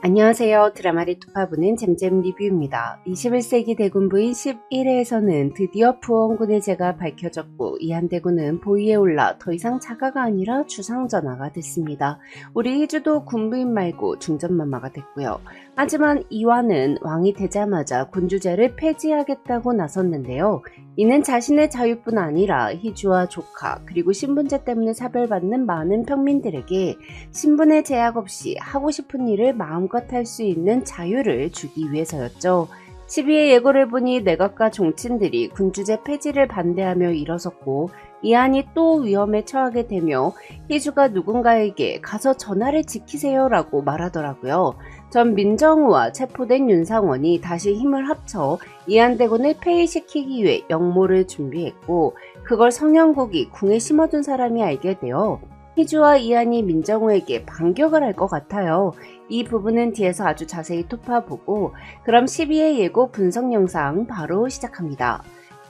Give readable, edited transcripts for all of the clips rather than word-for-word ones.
안녕하세요. 드라마를 투파보는 잼잼 리뷰입니다. 21세기 대군부인 11회에서는 드디어 부원군의 죄가 밝혀졌고 이한대군은 보위에 올라 더 이상 자가가 아니라 주상전하가 됐습니다. 우리 희주도 군부인 말고 중전마마가 됐고요. 하지만 이완은 왕이 되자마자 군주제를 폐지하겠다고 나섰는데요. 이는 자신의 자유뿐 아니라 희주와 조카 그리고 신분제 때문에 사별받는 많은 평민들에게 신분의 제약 없이 하고 싶은 일을 마음껏 할 수 있는 자유를 주기 위해서였죠. 12회 예고를 보니 내각과 종친들이 군주제 폐지를 반대하며 일어섰고 이한이 또 위험에 처하게 되며 희주가 누군가에게 가서 전하를 지키세요 라고 말하더라고요. 전 민정우와 체포된 윤상원이 다시 힘을 합쳐 이한대군을 폐위시키기 위해 역모를 준비했고 그걸 성형국이 궁에 심어둔 사람이 알게 되어 희주와 이한이 민정우에게 반격을 할 것 같아요. 이 부분은 뒤에서 아주 자세히 토파보고 그럼 12회 예고 분석 영상 바로 시작합니다.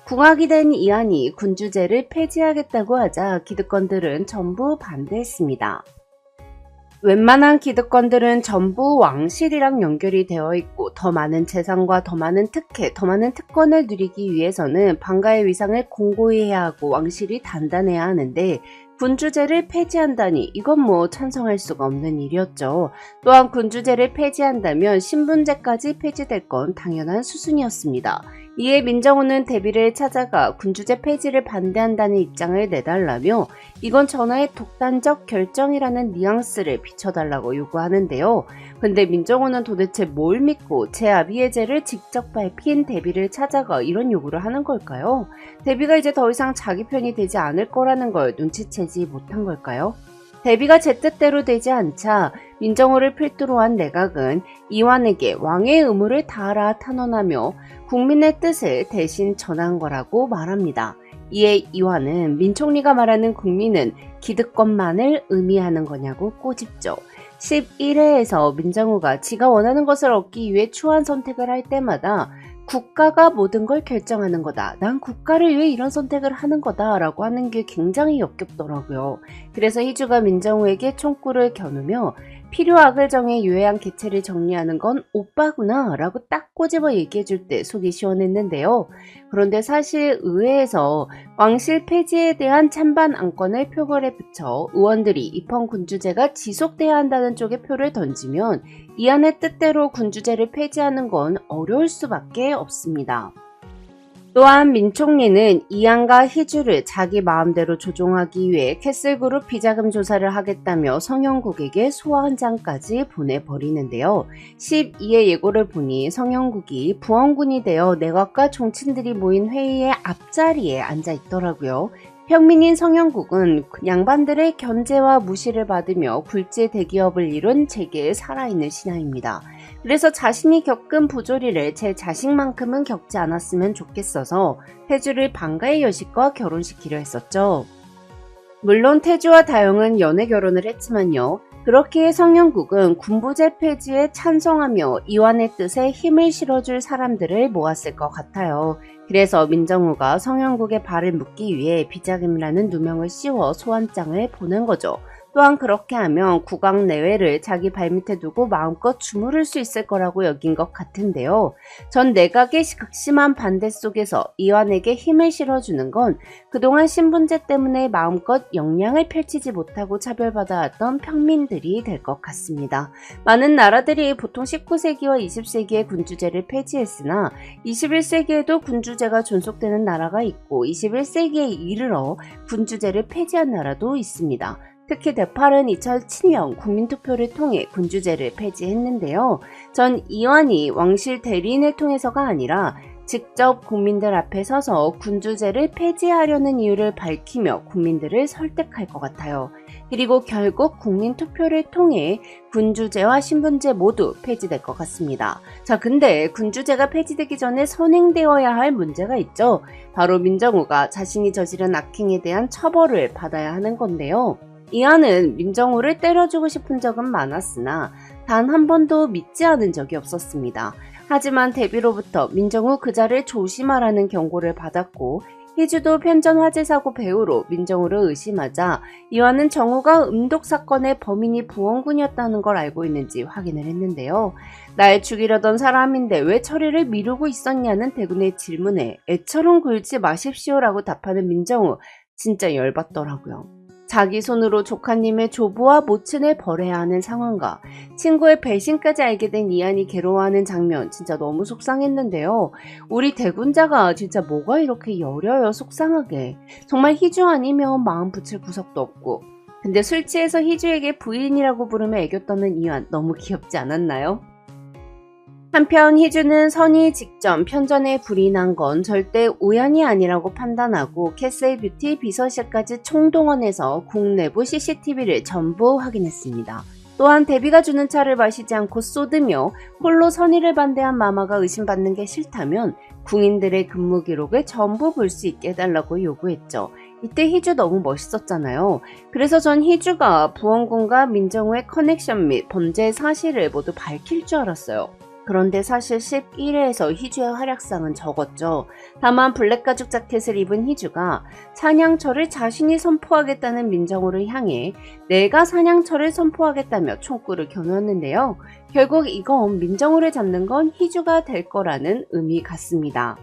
궁합이 된 이한이 군주제를 폐지하겠다고 하자 기득권들은 전부 반대했습니다. 웬만한 기득권들은 전부 왕실이랑 연결이 되어 있고 더 많은 재산과 더 많은 특혜, 더 많은 특권을 누리기 위해서는 방가의 위상을 공고히 해야 하고 왕실이 단단해야 하는데 군주제를 폐지한다니 이건 뭐 찬성할 수가 없는 일이었죠. 또한 군주제를 폐지한다면 신분제까지 폐지될 건 당연한 수순이었습니다. 이에 민정우는 대비를 찾아가 군주제 폐지를 반대한다는 입장을 내달라며 이건 전하의 독단적 결정이라는 뉘앙스를 비춰달라고 요구하는데요. 근데 민정우는 도대체 뭘 믿고 제2의제를 직접 밝힌 대비를 찾아가 이런 요구를 하는 걸까요? 대비가 이제 더 이상 자기 편이 되지 않을 거라는 걸 눈치채지 못한 걸까요? 대비가 제 뜻대로 되지 않자 민정우를 필두로 한 내각은 이완에게 왕의 의무를 다하라 탄원하며 국민의 뜻을 대신 전한 거라고 말합니다. 이에 이완은 민총리가 말하는 국민은 기득권만을 의미하는 거냐고 꼬집죠. 11회에서 민정우가 지가 원하는 것을 얻기 위해 추한 선택을 할 때마다 국가가 모든 걸 결정하는 거다. 난 국가를 위해 이런 선택을 하는 거다. 라고 하는 게 굉장히 역겹더라고요. 그래서 희주가 민정우에게 총구를 겨누며 필요악을 정해 유해한 개체를 정리하는 건 오빠구나 라고 딱 꼬집어 얘기해줄 때 속이 시원했는데요. 그런데 사실 의회에서 왕실 폐지에 대한 찬반 안건을 표결에 붙여 의원들이 입헌 군주제가 지속돼야 한다는 쪽에 표를 던지면 이안의 뜻대로 군주제를 폐지하는 건 어려울 수밖에 없습니다. 또한 민총리는 이안과 희주를 자기 마음대로 조종하기 위해 캐슬그룹 비자금 조사를 하겠다며 성형국에게 소화 한 장까지 보내버리는데요. 12회 예고를 보니 성형국이 부원군이 되어 내각과 종친들이 모인 회의의 앞자리에 앉아 있더라고요. 평민인 성형국은 양반들의 견제와 무시를 받으며 굴지 대기업을 이룬 재계의 살아있는 신하입니다. 그래서 자신이 겪은 부조리를 제 자식만큼은 겪지 않았으면 좋겠어서 태주를 방가의 여식과 결혼시키려 했었죠. 물론 태주와 다영은 연애 결혼을 했지만요. 그렇게 성형국은 군부제 폐지에 찬성하며 이완의 뜻에 힘을 실어줄 사람들을 모았을 것 같아요. 그래서 민정우가 성형국에 발을 묶기 위해 비자금이라는 누명을 씌워 소환장을 보낸 거죠. 또한 그렇게 하면 국왕 내외를 자기 발밑에 두고 마음껏 주무를 수 있을 거라고 여긴 것 같은데요. 전 내각의 극심한 반대 속에서 이완에게 힘을 실어주는 건 그동안 신분제 때문에 마음껏 역량을 펼치지 못하고 차별받아왔던 평민들이 될 것 같습니다. 많은 나라들이 보통 19세기와 20세기에 군주제를 폐지했으나 21세기에도 군주제가 존속되는 나라가 있고 21세기에 이르러 군주제를 폐지한 나라도 있습니다. 특히 네팔은 2007년 국민투표를 통해 군주제를 폐지했는데요. 전 이완이 왕실 대리인을 통해서가 아니라 직접 국민들 앞에 서서 군주제를 폐지하려는 이유를 밝히며 국민들을 설득할 것 같아요. 그리고 결국 국민투표를 통해 군주제와 신분제 모두 폐지될 것 같습니다. 자, 근데 군주제가 폐지되기 전에 선행되어야 할 문제가 있죠. 바로 민정우가 자신이 저지른 악행에 대한 처벌을 받아야 하는 건데요. 이안은 민정우를 때려주고 싶은 적은 많았으나 단 한 번도 믿지 않은 적이 없었습니다. 하지만 대비로부터 민정우 그자를 조심하라는 경고를 받았고 희주도 편전 화재 사고 배우로 민정우를 의심하자 이화는 정우가 음독 사건의 범인이 부원군이었다는 걸 알고 있는지 확인을 했는데요. 날 죽이려던 사람인데 왜 처리를 미루고 있었냐는 대군의 질문에 애처럼 굴지 마십시오라고 답하는 민정우. 진짜 열받더라고요. 자기 손으로 조카님의 조부와 모친을 벌해야 하는 상황과 친구의 배신까지 알게 된 이한이 괴로워하는 장면 진짜 너무 속상했는데요. 우리 대군자가 진짜 뭐가 이렇게 여려요, 속상하게. 정말 희주 아니면 마음 붙일 구석도 없고. 근데 술 취해서 희주에게 부인이라고 부르며 애교 떠는 이한 너무 귀엽지 않았나요? 한편 희주는 선이 직전 편전에 불이 난 건 절대 우연이 아니라고 판단하고 캐슬뷰티 비서실까지 총동원해서 국내부 CCTV를 전부 확인했습니다. 또한 데뷔가 주는 차를 마시지 않고 쏟으며 홀로 선의를 반대한 마마가 의심받는 게 싫다면 궁인들의 근무 기록을 전부 볼 수 있게 해달라고 요구했죠. 이때 희주 너무 멋있었잖아요. 그래서 전 희주가 부원군과 민정우의 커넥션 및 범죄의 사실을 모두 밝힐 줄 알았어요. 그런데 사실 11회에서 희주의 활약상은 적었죠. 다만 블랙 가죽 자켓을 입은 희주가 사냥처를 자신이 선포하겠다는 민정우를 향해 내가 사냥처를 선포하겠다며 총구를 겨누었는데요. 결국 이건 민정우를 잡는 건 희주가 될 거라는 의미 같습니다.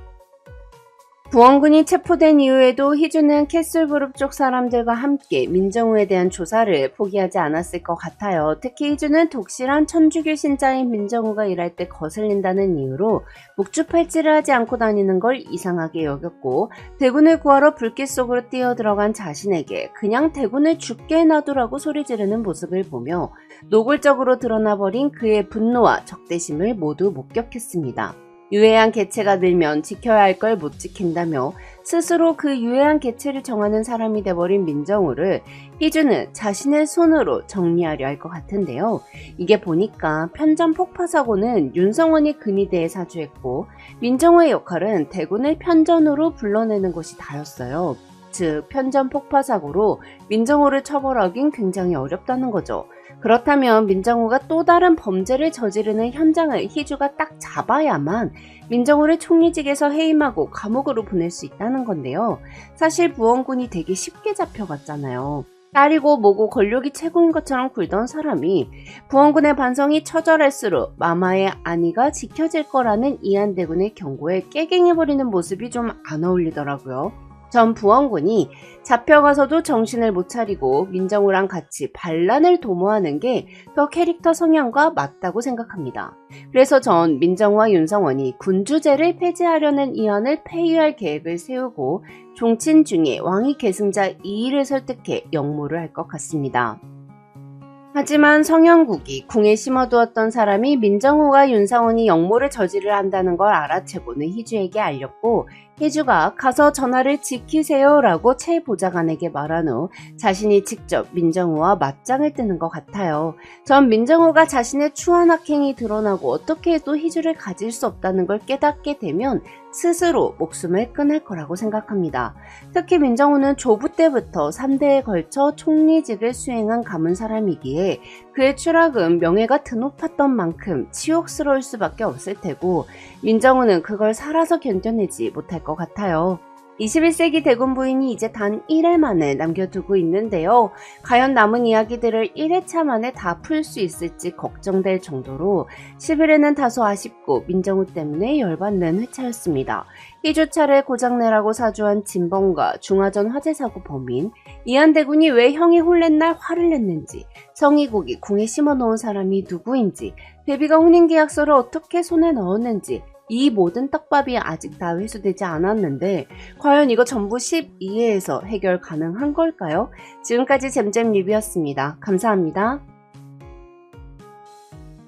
부원군이 체포된 이후에도 희주는 캐슬그룹 쪽 사람들과 함께 민정우에 대한 조사를 포기하지 않았을 것 같아요. 특히 희주는 독실한 천주교 신자인 민정우가 일할 때 거슬린다는 이유로 묵주팔찌를 하지 않고 다니는 걸 이상하게 여겼고 대군을 구하러 불길 속으로 뛰어들어간 자신에게 그냥 대군을 죽게 놔두라고 소리 지르는 모습을 보며 노골적으로 드러나버린 그의 분노와 적대심을 모두 목격했습니다. 유해한 개체가 늘면 지켜야 할 걸 못 지킨다며 스스로 그 유해한 개체를 정하는 사람이 돼버린 민정우를 희주는 자신의 손으로 정리하려 할 것 같은데요. 이게 보니까 편전 폭파 사고는 윤성원이 근위대에 사주했고 민정우의 역할은 대군을 편전으로 불러내는 것이 다였어요. 즉 편전 폭파 사고로 민정우를 처벌하긴 굉장히 어렵다는 거죠. 그렇다면 민정우가 또 다른 범죄를 저지르는 현장을 희주가 딱 잡아야만 민정우를 총리직에서 해임하고 감옥으로 보낼 수 있다는 건데요. 사실 부원군이 되게 쉽게 잡혀갔잖아요. 딸이고 뭐고 권력이 최고인 것처럼 굴던 사람이 부원군의 반성이 처절할수록 마마의 안위가 지켜질 거라는 이한대군의 경고에 깨갱해버리는 모습이 좀 안 어울리더라고요. 전 부원군이 잡혀가서도 정신을 못 차리고 민정우랑 같이 반란을 도모하는 게 더 캐릭터 성향과 맞다고 생각합니다. 그래서 전 민정우와 윤성원이 군주제를 폐지하려는 이한을 폐위할 계획을 세우고 종친 중에 왕위 계승자 이의를 설득해 역모를 할 것 같습니다. 하지만 성형국이 궁에 심어두었던 사람이 민정우가 윤상원이 역모를 저지를 한다는 걸 알아채고는 희주에게 알렸고 희주가 가서 전하를 지키세요 라고 최 보좌관에게 말한 후 자신이 직접 민정우와 맞짱을 뜨는 것 같아요. 전 민정우가 자신의 추한 악행이 드러나고 어떻게 해도 희주를 가질 수 없다는 걸 깨닫게 되면 스스로 목숨을 끊을 거라고 생각합니다. 특히 민정우는 조부 때부터 3대에 걸쳐 총리직을 수행한 가문 사람이기에 그의 추락은 명예가 드높았던 만큼 치욕스러울 수밖에 없을 테고 민정우는 그걸 살아서 견뎌내지 못할 것 같아요. 21세기 대군 부인이 이제 단 1회만을 남겨두고 있는데요. 과연 남은 이야기들을 1회차 만에 다 풀 수 있을지 걱정될 정도로 11회는 다소 아쉽고 민정우 때문에 열받는 회차였습니다. 희주차를 고장내라고 사주한 진범과 중화전 화재 사고 범인, 이한대군이 왜 형이 혼낸 날 화를 냈는지, 성희국이 궁에 심어놓은 사람이 누구인지, 데뷔가 혼인계약서를 어떻게 손에 넣었는지 이 모든 떡밥이 아직 다 회수되지 않았는데 과연 이거 전부 12회에서 해결 가능한 걸까요? 지금까지 잼잼 리뷰였습니다. 감사합니다.